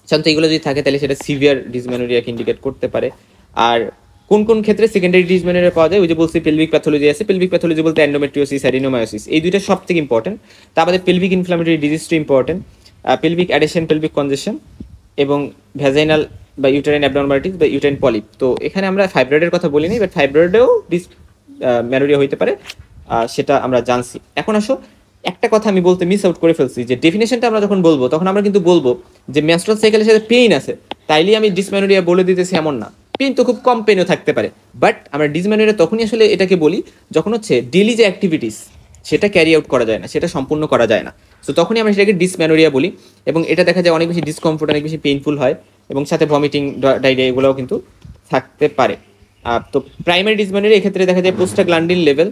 Speaker 1: সাধারণত এগুলো যদি থাকে তাহলে সেটা সিভিয়ার ডিসমেনোরিয়াকে ইন্ডিকেট করতে পারে। আর কোন কোন ক্ষেত্রে সেকেন্ডারি ডিসমেনোরিয়া পাওয়া যায়, ওই যে বলছি পেলভিক প্যাথোলজি আছে। পেলভিক প্যাথোলজি বলতে এন্ডোমেট্রিওসিস, অ্যাডিনোমায়োসিস, এই দুইটা সব থেকে ইম্পর্টেন্ট। তারপরে পেলভিক ইনফ্লামেটরি ডিজিজটা important, pelvic adhesion, pelvic congestion এবং ভ্যাজাইনাল বা ইউটেরাইন অ্যাবনর্মালিটিস বা ইউটেরাইন পলিপ। তো এখানে আমরা ফাইব্রয়েডের কথা বলিনি, বাট ফাইব্রয়েডেও ম্যানোরিয়া হইতে পারে, সেটা আমরা জানছি। এখন আসো একটা কথা আমি বলতে মিস আউট করে ফেলছি, যে ডেফিনেশনটা আমরা যখন বলবো তখন আমরা কিন্তু বলবো যে মেনস্ট্রুয়াল সাইকেলের সাথে পেইন আছে তাইলেই আমি ডিসমেনোরিয়া বলে দিতেছি এমন না, পেইন তো খুব কম পেইনও থাকতে পারে। বাট আমরা ডিসমেনোরিয়া তখনই আসলে এটাকে বলি যখন হচ্ছে ডেইলি যে অ্যাক্টিভিটিস সেটা ক্যারি আউট করা যায় না, সেটা সম্পূর্ণ করা যায় না। সো তখনই আমরা সেটাকে ডিসমেনোরিয়া বলি, এবং এটা দেখা যায় অনেক বেশি ডিসকমফোর্ট, অনেক বেশি পেইনফুল হয়, এবং সাথে ভমিটিং, ডায়রিয়া এগুলোও কিন্তু থাকতে পারে। তো প্রাইমারি ডিসমেনোরিয়া এক্ষেত্রে দেখা যায় প্রোস্টাগ্ল্যান্ডিন লেভেল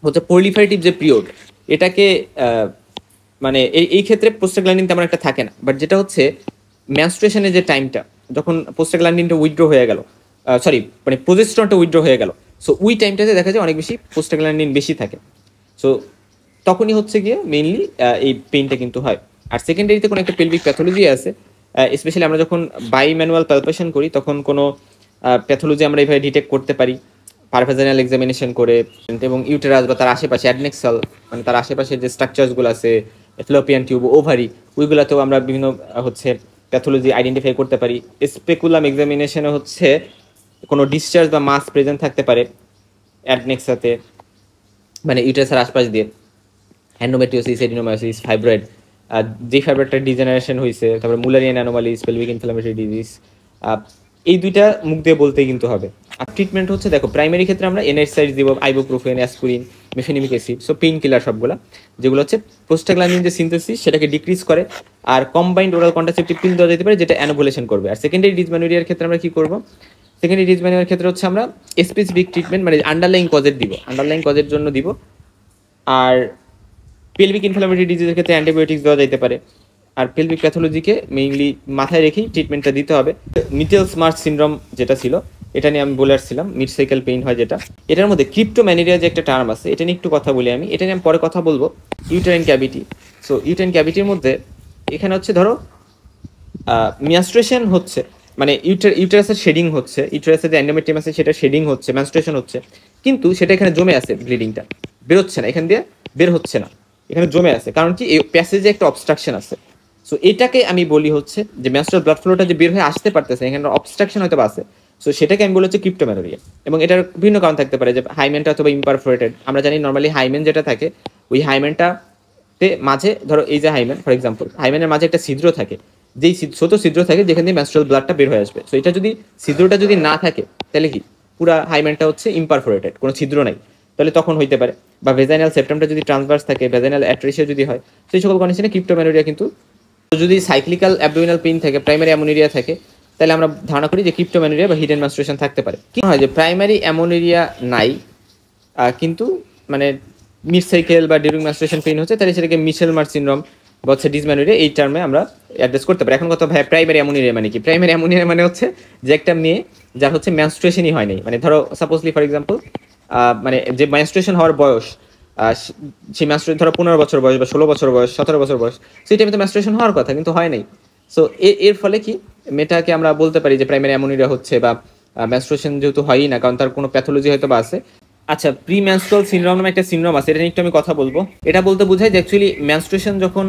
Speaker 1: হচ্ছে প্রলিফারেটিভ যে পিরিয়ড এটাকে মানে এই ক্ষেত্রে প্রোস্টাগ্ল্যান্ডিন তেমন একটা থাকে না, বাট যেটা হচ্ছে মেনস্ট্রুয়েশনের যে টাইমটা যখন প্রোস্টাগ্ল্যান্ডিনটা উইথড্র হয়ে গেল, সরি মানে প্রোজেস্টেরনটা উইথড্র হয়ে গেল, সো ওই টাইমটাতে দেখা যায় অনেক বেশি প্রোস্টাগ্ল্যান্ডিন বেশি থাকে। সো তখনই হচ্ছে গিয়ে মেইনলি এই পেইনটা কিন্তু হয়। আর সেকেন্ডারিতে কোনো একটা পেলভিক প্যাথোলজি আছে, স্পেশালি আমরা যখন বাই ম্যানুয়াল প্যালপেশন করি তখন কোনো প্যাথোলজি আমরা এইভাবে ডিটেক্ট করতে পারি পারভেজাইনাল এক্সামিনেশন করে, এবং ইউটেরাস বা তার আশেপাশে অ্যাডনেক্সাল মানে তার আশেপাশে যে স্ট্রাকচারসগুলো আছে, ফ্লোপিয়ান টিউব, ওভারি, ওইগুলোতেও আমরা বিভিন্ন হচ্ছে প্যাথোলজি আইডেন্টিফাই করতে পারি। স্পেকুলাম এক্সামিনেশনে হচ্ছে কোনো ডিসচার্জ বা মাস প্রেজেন্ট থাকতে পারে অ্যাডনেক্সাতে, মানে ইউটেরাসের আশপাশ দিয়ে, অ্যান্ডোমেট্রিওসিস, এডিনোমায়োসিস, ফাইব্রয়েড, যে ফাইব্রয়েডটা ডিজেনারেশন হয়েছে, তারপরে Müllerian anomalies, pelvic inflammatory disease, এই দুইটা মুখ দিয়ে বলতেই কিন্তু হবে। আর ট্রিটমেন্ট হচ্ছে দেখো প্রাইমারি ক্ষেত্রে আমরা এনএসআইডস দিব, ibuprofen, aspirin, mefenamic acid, so pain killer সবগুলা, যেগুলো হচ্ছে প্রোস্টাগ্ল্যান্ডিন যে সিনথেসিস সেটাকে ডিক্রিজ করে। আর কম্বাইন্ড ওরাল কন্ট্রাসেপটিভ পিল দেওয়া যেতে পারে যেটা অ্যানোভুলেশন করবে। আর সেকেন্ডারি ডিসমেনোরিয়ার ক্ষেত্রে আমরা কি করব, সেকেন্ডারি ডিসমেনোরিয়ার ক্ষেত্রে হচ্ছে আমরা স্পেসিফিক ট্রিটমেন্ট মানে আন্ডারলাইং কজের দিব, আন্ডারলাইং কজের জন্য দিব। আর পেলভিক ইনফ্লামেটরি ডিজিজের ক্ষেত্রে অ্যান্টিবায়োটিক্স দেওয়া যেতে পারে। আর পেলভিক প্যাথোলজিকে মেইনলি মাথায় রেখেই ট্রিটমেন্টটা দিতে হবে। মিটেলস মার্চ সিনড্রোম যেটা ছিল এটা নিয়ে আমি বলে আসছিলাম, মিড সাইকেল পেইন হয় যেটা, এটার মধ্যে ক্রিপ্টোম্যানেরিয়া যে একটা টার্ম আছে এটা নিয়ে একটু কথা বলি আমি, এটা নিয়ে আমি পরে কথা বলবো। ইউটেরাইন ক্যাভিটি, সো ইউটেরাইন ক্যাভিটির মধ্যে এখানে হচ্ছে ধরো মেনস্ট্রুয়েশন হচ্ছে, মানে ইউটেরাসের শেডিং হচ্ছে, ইউটেরাসের যে এন্ডোমেট্রিয়াম আছে সেটা শেডিং হচ্ছে, মেনস্ট্রুয়েশন হচ্ছে, কিন্তু সেটা এখানে জমে আছে, ব্লিডিংটা বেরোচ্ছে না, এখান দিয়ে বের হচ্ছে না, এখানে জমে আছে, কারণ কি এই প্যাসেজে একটা অবস্ট্রাকশন আছে। সো এটাকে আমি বলি হচ্ছে যে মেনস্ট্রুয়াল ব্লাড ফ্লোটা যে বের হয়ে আসতে পারতেছে, এখানে অবস্ট্রাকশন হয়তো আছে, সো সেটাকে আমি বলি হচ্ছে ক্রিপ্টোম্যানোরিয়া। এবং এটার বিভিন্ন কারণ থাকতে পারে, যে হাইমেনটা অথবা ইমপারফোরেটেড, আমরা জানি নর্মালি হাইমেন যেটা থাকে ওই হাইমেনটাতে মাঝে ধরো এই যে হাইমেন ফর এক্সাম্পল, হাইমেনের মাঝে একটা ছিদ্র থাকে, যেই ছোট ছিদ্র থাকে যেখান দিয়ে মেনস্ট্রুয়াল ব্লাডটা বের হয়ে আসবে। সো এটা যদি ছিদ্রটা যদি না থাকে তাহলে কি পুরা হাইমেনটা হচ্ছে ইমপারফোরেটেড, কোনো ছিদ্র নাই, তাহলে তখন হইতে পারে। বা ভেজাইনাল সেপ্টামটা যদি ট্রান্সভার্স থাকে, ভেজাইনাল অ্যাট্রেসিয়া যদি হয়, সেই সকল কন্ডিশনে ক্রিপ্টোম্যানোরিয়া কিন্তু। যদি সাইক্লিক্যাল অ্যাবডোমিনাল পেইন থাকে, প্রাইমারি অ্যামোনিরিয়া থাকে, তাহলে আমরা ধারণা করি যে ক্রিপ্টোম্যানোরিয়া বা হিডেন মেনস্ট্রুয়েশন থাকতে পারে। কি হয় যে প্রাইমারি অ্যামোনিরিয়া নাই কিন্তু মানে মিড সাইকেল বা ডিউরিং মেনস্ট্রুয়েশন পেইন হচ্ছে, তাহলে সেটাকে মিশেল মার্চ সিনড্রোম বা হচ্ছে ডিসমেনোরিয়া এই টার্মে আমরা অ্যাড্রেস করতে পারি। এখন কথা ভাই প্রাইমারি অ্যামোনিরিয়া মানে কি? প্রাইমারি অ্যামোনিরিয়া মানে হচ্ছে যে একটা মেয়ে যার হচ্ছে মেনস্ট্রুয়েশনই হয় নাই, মানে ধরো সাপোজলি ফর এক্সাম্পল মানে যে মেনস্ট্রুয়েশন হওয়ার বয়স, সেই মেনস্ট্রুয়েশন ধরো 15 বছর বয়স বা 16 বছর বয়স, 17 বছর বয়স, সেই টাইমে তো মেনস্ট্রুয়েশন হওয়ার কথা কিন্তু হয় নাই। সো এর ফলে কি মেয়েটাকে আমরা বলতে পারি যে প্রাইমারি অ্যামোনিরিয়া হচ্ছে, বা মেনস্ট্রুয়েশন যেহেতু হয়ই না কারণ তার কোনো প্যাথোলজি হয়তো বা আছে। আচ্ছা, প্রি মেনস্ট্রুয়াল সিনড্রোম নামে একটা সিনড্রোম আছে, এটা নিয়ে একটু আমি কথা বলবো। এটা বলতে বোঝায় যে অ্যাকচুয়ালি মেনস্ট্রুয়েশন যখন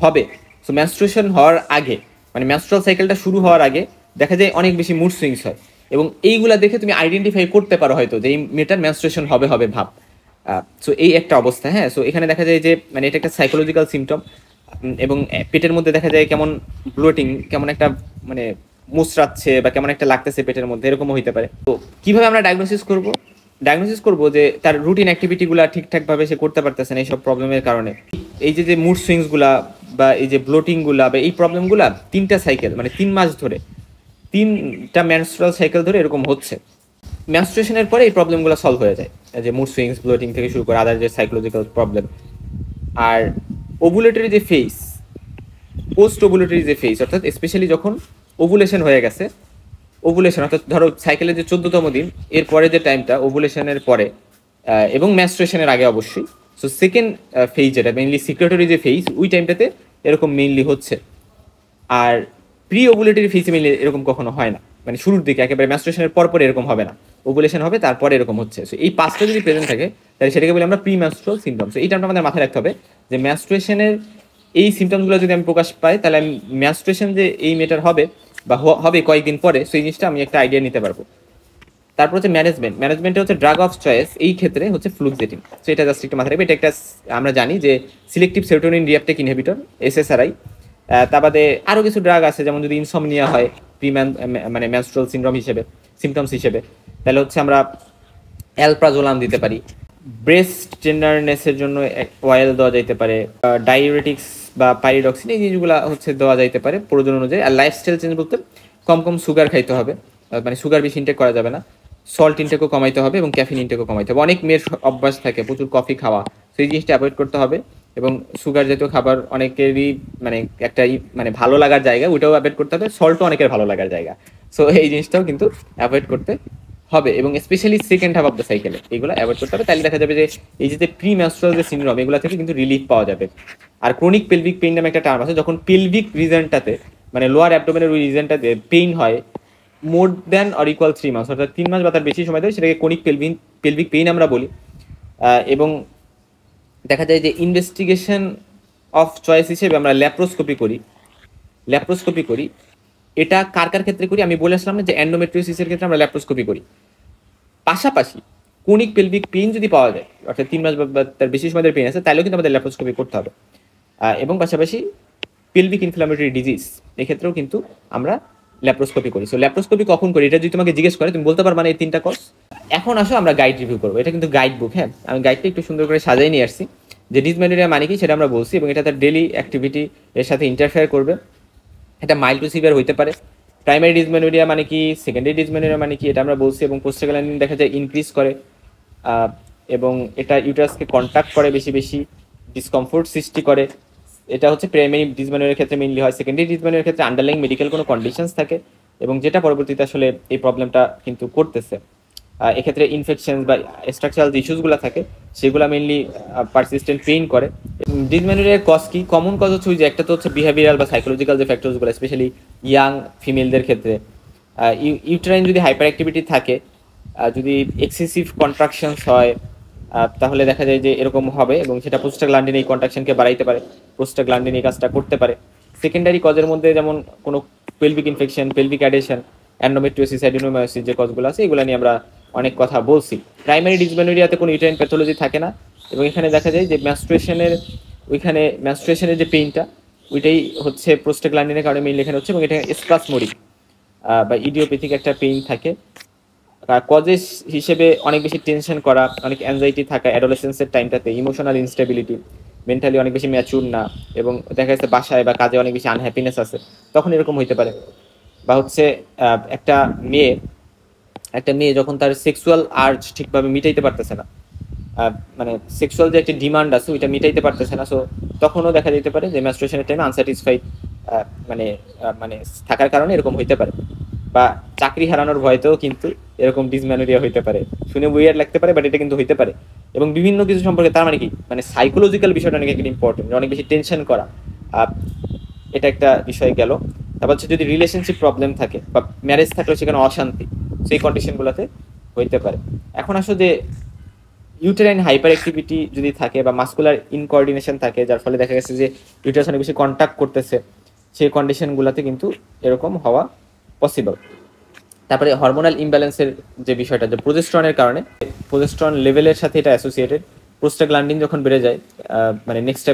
Speaker 1: হবে, সো মেনস্ট্রুয়েশন হওয়ার আগে মানে মেনস্ট্রুয়াল সাইকেলটা শুরু হওয়ার আগে দেখা যায় অনেক বেশি মুড সুইংস হয়, এবং এইগুলা দেখে তুমি আইডেন্টিফাই করতে পারো হয়তো যে এই মেয়েটার মেনস্ট্রুয়েশন হবে হবে ভাব। সো এই একটা অবস্থা, হ্যাঁ। সো এখানে দেখা যায় যে মানে এটা একটা সাইকোলজিক্যাল সিমটম, এবং পেটের মধ্যে দেখা যায় কেমন ব্লোটিং, কেমন একটা মানে মুচড়াচ্ছে বা কেমন একটা লাগতেছে পেটের মধ্যে, এরকমও হইতে পারে। তো কিভাবে আমরা ডায়াগনোসিস করব? ডায়াগনোসিস করব যে তার রুটিন অ্যাক্টিভিটিগুলো ঠিকঠাকভাবে সে করতে পারতেছে না এইসব প্রবলেমের কারণে। এই যে মুড সুইংসগুলা বা এই যে ব্লোটিংগুলা বা এই প্রবলেমগুলা 3টা সাইকেল মানে 3 মাস ধরে, 3টা মেনস্ট্রুয়াল সাইকেল ধরে এরকম হচ্ছে। মেনস্ট্রুয়েশনের পরে এই প্রবলেমগুলো সলভ হয়ে যায়, যে মুড সুইংস, ব্লোটিং থেকে শুরু করে আদার যে সাইকোলজিক্যাল প্রবলেম। আর ওভুলেটরি যে ফেজ, পোস্ট ওভুলেটরি যে ফেজ, অর্থাৎ স্পেশালি যখন ওভুলেশন হয়ে গেছে, ওভুলেশন অর্থাৎ ধরো সাইকেলের যে 14তম দিন, এর পরে যে টাইমটা ওভুলেশনের পরে এবং ম্যাস্ট্রেশনের আগে অবশ্যই, সো সেকেন্ড ফেজ যেটা মেইনলি সিক্রেটরি যে ফেজ, ওই টাইমটাতে এরকম মেইনলি হচ্ছে। আর প্রি ওভুলেটরি ফেজে মেইনলি এরকম কখনো হয় না, মানে শুরুর দিকে একেবারে ম্যাস্ট্রেশনের পর পরে এরকম হবে না, ওভুলেশন হবে তারপরে এরকম হচ্ছে। সো এই পাঁচটা যদি প্রেজেন্ট থাকে তাহলে সেটাকে বলি আমরা প্রি ম্যাস্ট্রাল সিমটমস। এইটা আমাদের মাথায় রাখতে হবে যে ম্যাস্ট্রেশনের এই সিমটমসগুলো যদি আমি প্রকাশ পাই, তাহলে আমি ম্যাস্ট্রেশন যে এই মেটার হবে বা হবে কয়েকদিন পরে, সেই জিনিসটা আমি একটা আইডিয়া নিতে পারবো। তারপর হচ্ছে ম্যানেজমেন্টে হচ্ছে ড্রাগ অফ চয়েস, এই ক্ষেত্রে হচ্ছে ফ্লুক্সেটিন। সো এটা জাস্ট একটু মাথায় রাখবে, এটা একটা আমরা জানি যে সিলেক্টিভ সেরোটোনিন রিঅ্যাপটেক ইনহিবিটর, এসএসআরআই। তা বাদে আরও কিছু ড্রাগ আছে, যেমন যদি ইনসমনিয়া হয় মানে মেনস্ট্রুয়াল সিনড্রোম হিসেবে, সিমটমস হিসেবে, তাহলে হচ্ছে আমরা অ্যালপ্রাজোলাম দিতে পারি। ব্রেস্ট টেন্ডারনেসের জন্য অয়েল দেওয়া যাইতে পারে, ডাইউরেটিক্স বা পাইরিডক্সিন, এই জিনিসগুলো হচ্ছে দেওয়া যাইতে পারে প্রয়োজন অনুযায়ী। আর লাইফস্টাইল চেঞ্জ বলতে কম কম সুগার খাইতে হবে, মানে সুগার বেশি ইনটেক করা যাবে না, সল্ট ইনটেকও কমাইতে হবে এবং ক্যাফিন ইনটেকও কমাইতে হবে। অনেক মেয়ের অভ্যাস থাকে প্রচুর কফি খাওয়া, সেই জিনিসটা অ্যাভয়েড করতে হবে। এবং সুগার জাতীয় খাবার অনেকেরই মানে একটা মানে ভালো লাগার জায়গা, ওইটাও অ্যাভয়েড করতে হবে। সল্টও অনেকের ভালো লাগার জায়গা, সো এই জিনিসটাও কিন্তু অ্যাভয়েড করতে হবে। এবং specially second half of the সাইকেলে এগুলো অ্যাভয়েড করতে হবে, তাহলে দেখা যাবে যে এই যে প্রি ম্যাস্ট্রাল যে সিনড্রোম, এগুলো থেকে কিন্তু রিলিফ পাওয়া যাবে। আর ক্রনিক পেলভিক পেইন নামে একটা টার্ম আছে, যখন পেলভিক রিজনটাতে মানে লোয়ার অ্যাবডোমেনের ওই রিজনটাতে পেইন হয় মোর দ্যান অর ইকুয়াল 3 মাস, অর্থাৎ 3 মাস বা তার বেশি সময় ধরে, সেটাকে ক্রনিক পেলভিক পেইন আমরা বলি। এবং দেখা যায় যে ইনভেস্টিগেশন অফ চয়েস হিসেবে আমরা ল্যাপ্রোস্কোপি করি। এটা কার কার ক্ষেত্রে করি আমি বলে আসলাম না, যে এন্ডোমেট্রিওসিসের ক্ষেত্রে আমরা ল্যাপ্রোস্কোপি করি। পাশাপাশি ক্রনিক পেলভিক পেইন যদি পাওয়া যায়, অর্থাৎ 3 মাস বা তার বেশি সময় ধরে পেইন আছে, তাহলেও কিন্তু আমাদের ল্যাপ্রোস্কোপি করতে হবে। এবং পাশাপাশি পেলভিক ইনফ্লামেটরি ডিজিজ, এক্ষেত্রেও কিন্তু আমরা ল্যাপ্রোস্কোপি করি। সো ল্যাপ্রোস্কোপি কখন করি, এটা যদি তোমাকে জিজ্ঞেস করে তুমি বলতে পারবা না এই 3টা কজ। এখন আসো আমরা গাইড রিভিউ করবো, এটা কিন্তু গাইড বুক। হ্যাঁ, আমি গাইডটা একটু সুন্দর করে সাজাই নিয়ে আসছি, যে ডিসমেনোরিয়া মানে কি সেটা আমরা বলছি, এবং এটা তার ডেলি অ্যাক্টিভিটি এর সাথে ইন্টারফেয়ার করবে। এটা মাইল্ড টু সিভিয়ার হইতে পারে। প্রাইমারি ডিসমেনোরিয়া মানে কি, সেকেন্ডারি ডিসমেনোরিয়া মানে কি, এটা আমরা বলছি। এবং প্রোস্টাগ্ল্যান্ডিন দেখা যায় ইনক্রিজ করে, এবং এটা ইউটারাসকে কন্ট্যাক্ট করে, বেশি বেশি ডিসকমফোর্ট সৃষ্টি করে। এটা হচ্ছে প্রাইমারি ডিসমেনোরিয়ার ক্ষেত্রে মেইনলি হয়। সেকেন্ডারি ডিসমেনোরিয়ার ক্ষেত্রে আন্ডারলাইং মেডিকেল কোনো কন্ডিশনস থাকে, এবং যেটা পরবর্তীতে আসলে এই প্রবলেমটা কিন্তু করতেছে। এক্ষেত্রে ইনফেকশন বা স্ট্রাকচারাল যে ইস্যুসগুলো থাকে, সেগুলো মেইনলি পারসিস্টেন্ট পেইন করে। ডিসমেনোরিয়ার কজ কি, কমন কজ হচ্ছে ওই যে একটা তো হচ্ছে বিহেভিয়ারাল বা সাইকোলজিক্যাল যে ফ্যাক্টরসগুলো, স্পেশালি ইয়াং ফিমেলদের ক্ষেত্রে। ইউটেরাইন যদি হাইপার অ্যাক্টিভিটি থাকে, যদি এক্সেসিভ কন্ট্রাকশনস হয়, তাহলে দেখা যায় যে এরকম হবে, এবং সেটা প্রোস্টাগ্ল্যান্ডিন এই কন্ট্রাকশনকে বাড়াইতে পারে, প্রোস্টাগ্ল্যান্ডিন এই কাজটা করতে পারে। সেকেন্ডারি কজের মধ্যে যেমন কোনো pelvic infection, pelvic adhesion, endometriosis, adenomyosis যে কজগুলো আছে, এগুলো নিয়ে আমরা অনেক কথা বলছি। প্রাইমারি ডিসমেনোরিয়াতে কোনো ইউটেরাইন প্যাথোলজি থাকে না, এবং এখানে দেখা যায় যে ম্যাস্ট্রেশনের যে পেইনটা, ওইটাই হচ্ছে প্রোস্টাগ্ল্যান্ডিনের কারণে মেইনলি এখানে হচ্ছে, এবং এটা স্প্লাসমোডিক বা ইডিওপ্যাথিক একটা পেইন থাকে। কজেস হিসেবে অনেক বেশি টেনশন করা, অনেক অ্যাংজাইটি থাকা অ্যাডোলেসেন্সের টাইমটাতে, ইমোশনাল ইনস্টেবিলিটি, মেন্টালি অনেক বেশি ম্যাচুর না, এবং দেখা যাচ্ছে বাসায় বা কাজে অনেক বেশি আনহ্যাপিনেস আছে, তখন এরকম হইতে পারে। বা হচ্ছে একটা মেয়ে যখন তার সেক্সুয়াল আর্জ ঠিকভাবে মিটাইতে পারতেছে না, মানে সেক্সুয়াল যে একটা ডিমান্ড আছে ওইটা মিটাইতে পারতেছে না, সো তখনও দেখা যেতে পারে যে ম্যাস্ট্রেশনের টাইমে আনস্যাটিসফাইড মানে থাকার কারণে এরকম হইতে পারে। বা চাকরি হারানোর ভয়তেও কিন্তু এরকম ডিসমেনোরিয়া হইতে পারে। শুনে উইয়ার্ড লাগতে পারে, বাট এটা কিন্তু হইতে পারে। এবং বিভিন্ন কিছু সম্পর্কে, তার মানে কি, মানে সাইকোলজিক্যাল বিষয়টা অনেক একটা ইম্পর্টেন্ট, অনেক বেশি টেনশন করা, এটা একটা বিষয় গেল। তারপর হচ্ছে যদি রিলেশনশিপ প্রবলেম থাকে বা ম্যারেজ থাকলে সেখানে অশান্তি, সেই কন্ডিশনগুলোতে হইতে পারে। এখন আসলে যে ইউটেরাইন হাইপার অ্যাক্টিভিটি যদি থাকে বা মাস্কুলার ইনকোঅর্ডিনেশন থাকে, যার ফলে দেখা গেছে যে ইউটেরাস অনেক বেশি কন্ট্যাক্ট করতেছে, সেই কন্ডিশনগুলোতে কিন্তু এরকম হওয়া পসিবল। তারপরে হরমোনাল ইমব্যালেন্সের যে বিষয়টা, যে প্রোজেস্টেরনের কারণে, প্রোজেস্টেরন লেভেলের সাথে এটা অ্যাসোসিয়েটেড। প্রোস্টাগ্ল্যান্ডিন যখন বেড়ে যায়, মানে নেক্সট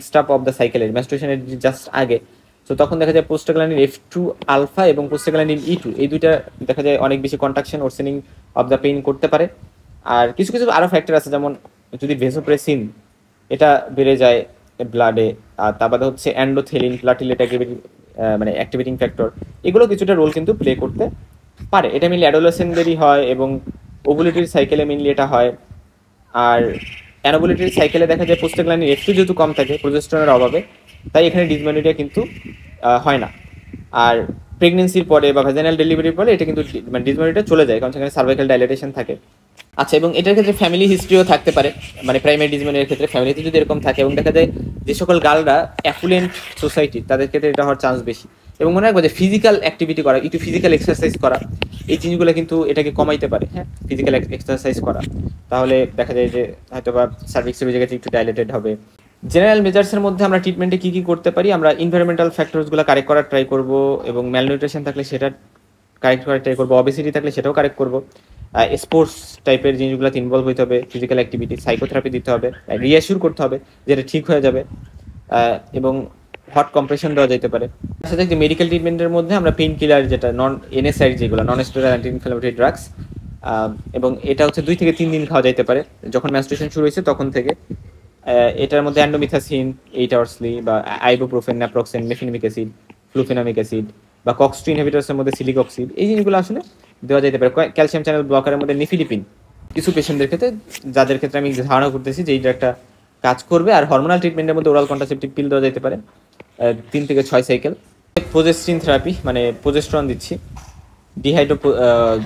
Speaker 1: স্টেপ অফ দ্য সাইকেলের ম্যাস্ট্রেশনের জাস্ট আগে, তো তখন দেখা যায় প্রোস্টাগ্ল্যান্ডিন F2 আলফা এবং প্রোস্টাগ্ল্যান্ডিন E2, এই দুইটা দেখা যায় অনেক বেশি কন্ট্রাকশন ওরসেনিং অফ দ্য পেইন করতে পারে। আর কিছু কিছু আরও ফ্যাক্টর আছে, যেমন যদি ভেসোপ্রেসিন এটা বেড়ে যায় ব্লাডে, আর তার বাদে হচ্ছে অ্যান্ডোথেলিন, প্লাটিলেট মানে অ্যাক্টিভেটিং ফ্যাক্টর, এগুলো কিছুটা রোল কিন্তু প্লে করতে পারে। এটা মেনলি অ্যাডোলেসেন্টদেরই হয়, এবং ওভুলেটরি সাইকেলে মেনলি এটা হয়। আর অ্যানোভুলেটরি সাইকেলে দেখা যায় প্রোস্টাগ্ল্যান্ডিন F2 যেহেতু কম থাকে প্রোজেস্টেরনের অভাবে, তাই এখানে ডিসমেনোরিয়া কিন্তু হয় না। আর প্রেগনেন্সির পরে বা ভ্যাজাইনাল ডেলিভারির পরে এটা কিন্তু মানে ডিসমেনোরিয়াটা চলে যায়, কারণ সেখানে সার্ভাইকাল ডাইলেটেশন থাকে। আচ্ছা, এবং এটার ক্ষেত্রে ফ্যামিলি হিস্ট্রিও থাকতে পারে, মানে প্রাইমারি ডিসমেনোরিয়ার ক্ষেত্রে ফ্যামিলিতে যদি এরকম থাকে, এবং দেখা যায় যে সকল গার্লরা অ্যাফুলেন্ট সোসাইটি তাদের ক্ষেত্রে এটা হওয়ার চান্স বেশি। এবং মনে রাখবো যে ফিজিক্যাল অ্যাক্টিভিটি করা, একটু ফিজিক্যাল এক্সারসাইজ করা, এই জিনিসগুলো কিন্তু এটাকে কমাইতে পারে। হ্যাঁ, ফিজিক্যাল এক্সারসাইজ করা, তাহলে দেখা যায় যে হয়তো বা সার্ভিক্সের ওই জায়গাতে একটু ডাইলেটেড হবে। জেনারেল মেজার্সের মধ্যে আমরা ট্রিটমেন্টে কী কী করতে পারি, আমরা এনভায়রনমেন্টাল ফ্যাক্টরসগুলো কারেক্ট করার ট্রাই করবো, এবং ম্যালনিউট্রিশন থাকলে সেটা কারেক্ট করার ট্রাই করবো, অবেসিটি থাকলে সেটাও কারেক্ট করবো। স্পোর্টস টাইপের জিনিসগুলোতে ইনভলভ হতে হবে, ফিজিক্যাল অ্যাক্টিভিটি, সাইকোথেরাপি দিতে হবে, রিঅ্যাসিওর করতে হবে যে এটা ঠিক হয়ে যাবে, এবং হট কম্প্রেশন দেওয়া যেতে পারে। তার সাথে মেডিকেল ট্রিটমেন্টের মধ্যে আমরা পেইন কিলার, যেটা নন এনএসআইড, যেগুলো নন স্টেরয়েড অ্যান্টি ইনফ্লামেটরি ড্রাগস, এবং এটা হচ্ছে 2 থেকে 3 দিন খাওয়া যেতে পারে যখন মেনস্ট্রুয়েশন শুরু হয়েছে তখন থেকে। এটার মধ্যে অ্যান্ডোমিথাসিন 8 আওয়ার্সলি, বা আইবুপ্রোফেন, ন্যাপ্রক্সেন, মেফিনামিক অ্যাসিড, ফ্লুফেনামিক অ্যাসিড, বা কক্স 2 ইনহিবিটরসের মধ্যে সিলিকক্সিড, এই জিনিসগুলো আসলে দেওয়া যেতে পারে। ক্যালসিয়াম চ্যানেল ব্লকারের মধ্যে নিফিডিপিন কিছু পেশেন্টদের ক্ষেত্রে, যাদের ক্ষেত্রে আমি ধারণা করতেছি যে এইটা একটা কাজ করবে। আর হরমোনাল ট্রিটমেন্টের মধ্যে ওরাল কন্ট্রাসেপটিভ পিল দেওয়া যেতে পারে 3 থেকে 6 সাইকেল। প্রোজেস্টিন থেরাপি, মানে প্রোজেস্টেরন দিচ্ছি,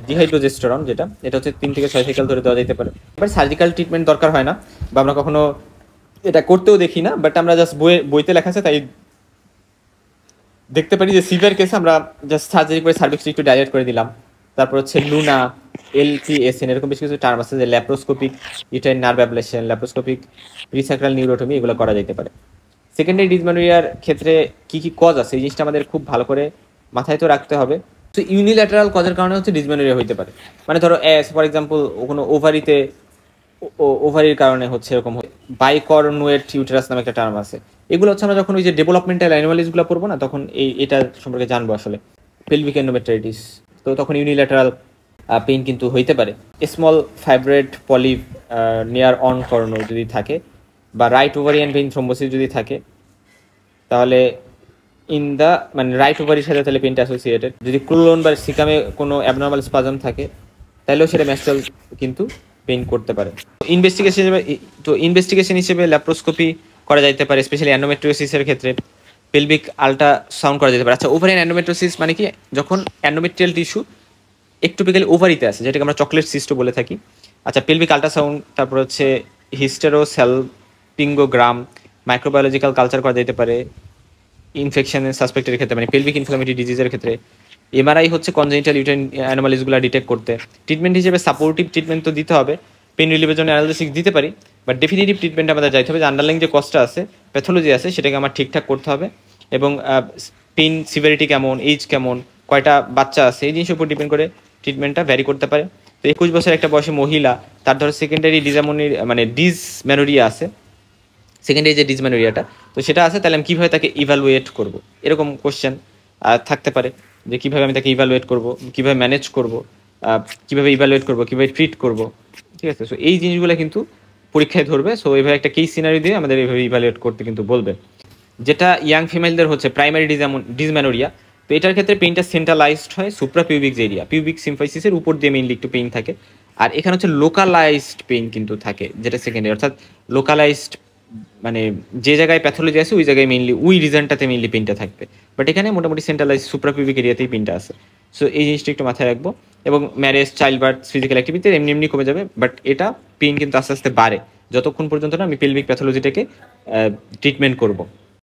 Speaker 1: ডিহাইড্রোজেস্টেরন, যেটা এটা হচ্ছে 3 থেকে 6 সাইকেল ধরে দেওয়া যেতে পারে। এবার সার্জিক্যাল ট্রিটমেন্ট দরকার হয় না, বা আমরা কখনো এটা করতেও দেখি না, বাট আমরা জাস্ট বইতে লেখা আছে তাই দেখতে পারি যে সিভিয়ার কেসে আমরা জাস্ট সার্জারি করে সার্ভিক্সটা একটু ডাইলেট করে দিলাম। তারপর হচ্ছে লুনা, এলপিএসএন, এরকম বেশ কিছু টার্ম আছে, যে ল্যাপ্রোস্কোপিক ইউটাইন নার্ভ অ্যাবলেশন, ল্যাপ্রোস্কোপিক প্রিস্যাক্রাল নিউরোটমি, এগুলো করা যেতে পারে। সেকেন্ডারি ডিসমেনোরিয়ার ক্ষেত্রে কি কি কজ আছে, এই জিনিসটা আমাদের খুব ভালো করে মাথায় তো রাখতে হবে। তো ইউনিল্যাটারাল কজের কারণে হচ্ছে ডিসমেনোরিয়া হইতে পারে, মানে ধরো ফর এক্সাম্পল কোনো ওভারির কারণে হচ্ছে এরকম। বাইকর্নুয়েট ইউটেরাস নামে একটা টার্ম আছে, এগুলো হচ্ছে আমরা যখন ওই যে ডেভেলপমেন্টাল অ্যানিমালিসগুলো পড়বো না, তখন এটা সম্পর্কে জানবো আসলে। পেলভিক এন্ডোমেট্রাইটিস, তো তখন ইউনিল্যাটারাল পেইন কিন্তু হইতে পারে। Small fibroid polyp near on corn যদি থাকে, বা রাইট ওভারিয়ান ভেইন থ্রম্বোসিস যদি থাকে, তাহলে মানে রাইট ওভারির সাথে তাহলে পেইনটা অ্যাসোসিয়েটেড। যদি ক্লোন বা সিকামে কোনো অ্যাবনর্মাল স্পাজম থাকে, তাহলেও সেটা ম্যাস্টাল কিন্তু পেইন করতে পারে। ইনভেস্টিগেশন হিসেবে ল্যাপ্রোস্কোপি করা যেতে পারে, স্পেশালি অ্যান্ডোমেট্রিওসিসের ক্ষেত্রে পেলভিক আল্ট্রাসাউন্ড করা যেতে পারে। আচ্ছা, ওভারিয়ান অ্যান্ডোমেট্রিওসিস মানে কি, যখন অ্যান্ডোমেট্রিয়াল টিস্যু একটুপিক্যালি ওভারিতে আছে, যেটাকে আমরা চকলেট সিস্টো বলে থাকি। আচ্ছা, পেলভিক আল্ট্রাসাউন্ড, তারপর হচ্ছে হিস্টেরোস্যালপিঙ্গোগ্রাম, মাইক্রোবায়োলজিক্যাল কালচার করা যেতে পারে ইনফেকশনের সাসপেক্টের ক্ষেত্রে, মানে পেলভিক ইনফ্লামেটরি ডিজিজের ক্ষেত্রে। এমআরআই হচ্ছে কনজেনিটাল ইউটেরাইন অ্যানোমালিসগুলো ডিটেক্ট করতে। ট্রিটমেন্ট হিসেবে সাপোর্টিভ ট্রিটমেন্ট তো দিতে হবে, পেন রিলিফের জন্য অ্যানালজেসিক্স দিতে পারি, বাট ডেফিনেটিভ ট্রিটমেন্ট আমাদের যাইতে হবে, যে আন্ডারলাইং যে কস্টটা আছে, প্যাথোলজি আছে, সেটাকে আমার ঠিকঠাক করতে হবে। এবং পেন সিভিয়ারিটি কেমন, এজ কেমন, কয়টা বাচ্চা আছে, এই জিনিসের উপর ডিপেন্ড করে ট্রিটমেন্টটা ভ্যারি করতে পারে। তো 21 বছর একটা বয়সী মহিলা, তার ধরো সেকেন্ডারি ডিজামনির মানে ডিসমেনোরিয়া আছে, সেকেন্ডারি যে ডিসমেনোরিয়াটা, তো সেটা আছে, তাহলে আমি কীভাবে তাকে ইভ্যালুয়েট করব, এরকম কোশ্চেন থাকতে পারে, যে কীভাবে আমি তাকে ইভ্যালুয়েট করব, কীভাবে ম্যানেজ করব, কীভাবে ইভ্যালুয়েট করব, কীভাবে ট্রিট করব, ঠিক আছে। সো এই জিনিসগুলো কিন্তু পরীক্ষায় ধরবে। সো এইভাবে একটা কেস সিনারি দিয়ে আমাদের এইভাবে ইভ্যালুয়েট করতে কিন্তু বলবে। যেটা ইয়াং ফিমেলদের হচ্ছে প্রাইমারি ডিসমেনোরিয়া, তো এটার ক্ষেত্রে পেইনটা সেন্ট্রালাইজড হয় সুপ্রা পিউবিক এরিয়া, পিউবিক সিম্ফাইসিসের উপর দিয়ে মেইনলি একটু পেইন থাকে। আর এখানে হচ্ছে লোকালাইজড পেইন কিন্তু থাকে, যেটা সেকেন্ডারি, অর্থাৎ লোকালাইজড মানে যে জায়গায় প্যাথোলজি আছে ওই জায়গায় মেইনলি ওই রিজনটাতে মেইনলি পেইনটা থাকবে, বাট এখানে মোটামুটি সেন্ট্রালাইজ সুপ্রাপিউবিক এরিয়াতেই পেইনটা আছে। সো এই জিনিসটা একটু মাথায় রাখবো। এবং marriage, child birth, physical activity এমনি এমনি কমে যাবে, বাট এটা পেইন কিন্তু আস্তে আস্তে বাড়ে যতক্ষণ পর্যন্ত না আমি পেলভিক প্যাথোলজিটাকে ট্রিটমেন্ট করবো।